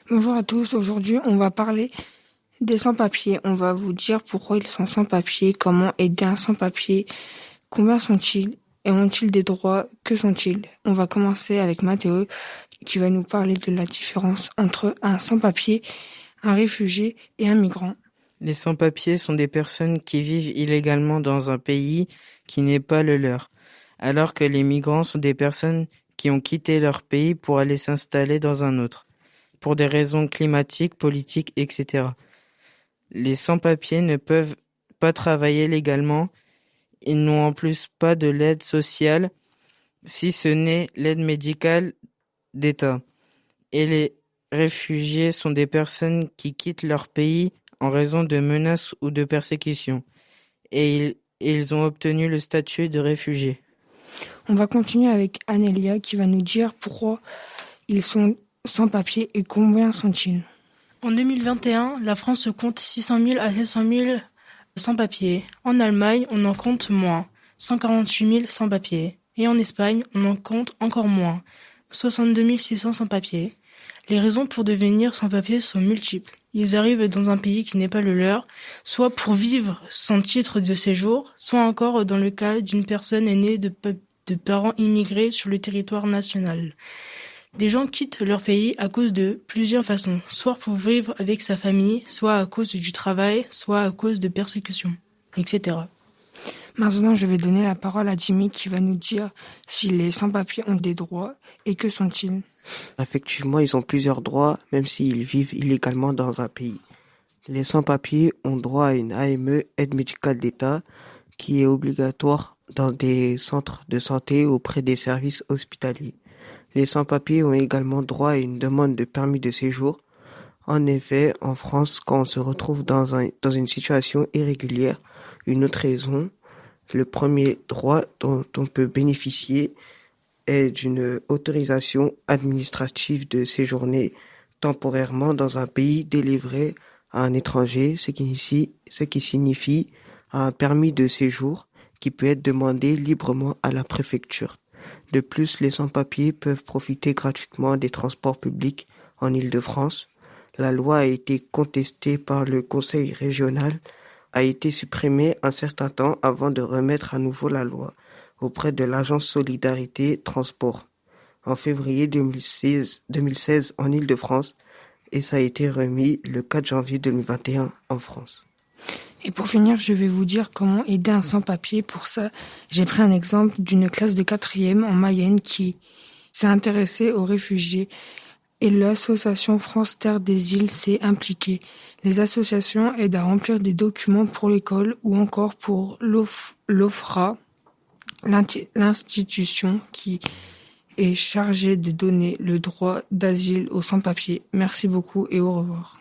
Bonjour à tous, aujourd'hui on va parler des sans-papiers. On va vous dire pourquoi ils sont sans-papiers, comment aider un sans-papier, combien sont-ils et ont-ils des droits, que sont-ils. On va commencer avec Mathéo qui va nous parler de la différence entre un sans-papier, un réfugié et un migrant. Les sans-papiers sont des personnes qui vivent illégalement dans un pays qui n'est pas le leur, alors que les migrants sont des personnes qui ont quitté leur pays pour aller s'installer dans un autre, pour des raisons climatiques, politiques, etc. Les sans-papiers ne peuvent pas travailler légalement, ils n'ont en plus pas de l'aide sociale, si ce n'est l'aide médicale d'État. Et les réfugiés sont des personnes qui quittent leur pays en raison de menaces ou de persécutions, et ils ont obtenu le statut de réfugiés. On va continuer avec Anélia qui va nous dire pourquoi ils sont sans-papiers et combien sont-ils. En 2021, la France compte 600 000 à 700 000 sans-papiers. En Allemagne, on en compte moins, 148 000 sans-papiers. Et en Espagne, on en compte encore moins, 62 600 sans-papiers. Les raisons pour devenir sans-papiers sont multiples. Ils arrivent dans un pays qui n'est pas le leur, soit pour vivre sans titre de séjour, soit encore dans le cas d'une personne aînée de parents immigrés sur le territoire national. Les gens quittent leur pays à cause de plusieurs façons, soit pour vivre avec sa famille, soit à cause du travail, soit à cause de persécutions, etc. Maintenant, je vais donner la parole à Jimmy qui va nous dire si les sans-papiers ont des droits et que sont-ils. Effectivement, ils ont plusieurs droits, même s'ils vivent illégalement dans un pays. Les sans-papiers ont droit à une AME, aide médicale d'État, qui est obligatoire dans des centres de santé auprès des services hospitaliers. Les sans-papiers ont également droit à une demande de permis de séjour. En effet, en France, quand on se retrouve dans une situation irrégulière, une autre raison, le premier droit dont on peut bénéficier est d'une autorisation administrative de séjourner temporairement dans un pays délivré à un étranger, ce qui signifie un permis de séjour qui peut être demandé librement à la préfecture. De plus, les sans-papiers peuvent profiter gratuitement des transports publics en Île-de-France. La loi a été contestée par le Conseil régional, a été supprimée un certain temps avant de remettre à nouveau la loi auprès de l'Agence Solidarité Transport en février 2016 en Île-de-France et ça a été remis le 4 janvier 2021 en France. Et pour finir, je vais vous dire comment aider un sans-papier. Pour ça, j'ai pris un exemple d'une classe de 4e en Mayenne qui s'est intéressée aux réfugiés et l'association France Terre des Îles s'est impliquée. Les associations aident à remplir des documents pour l'école ou encore pour l'OFRA, l'institution qui est chargée de donner le droit d'asile aux sans-papiers. Merci beaucoup et au revoir.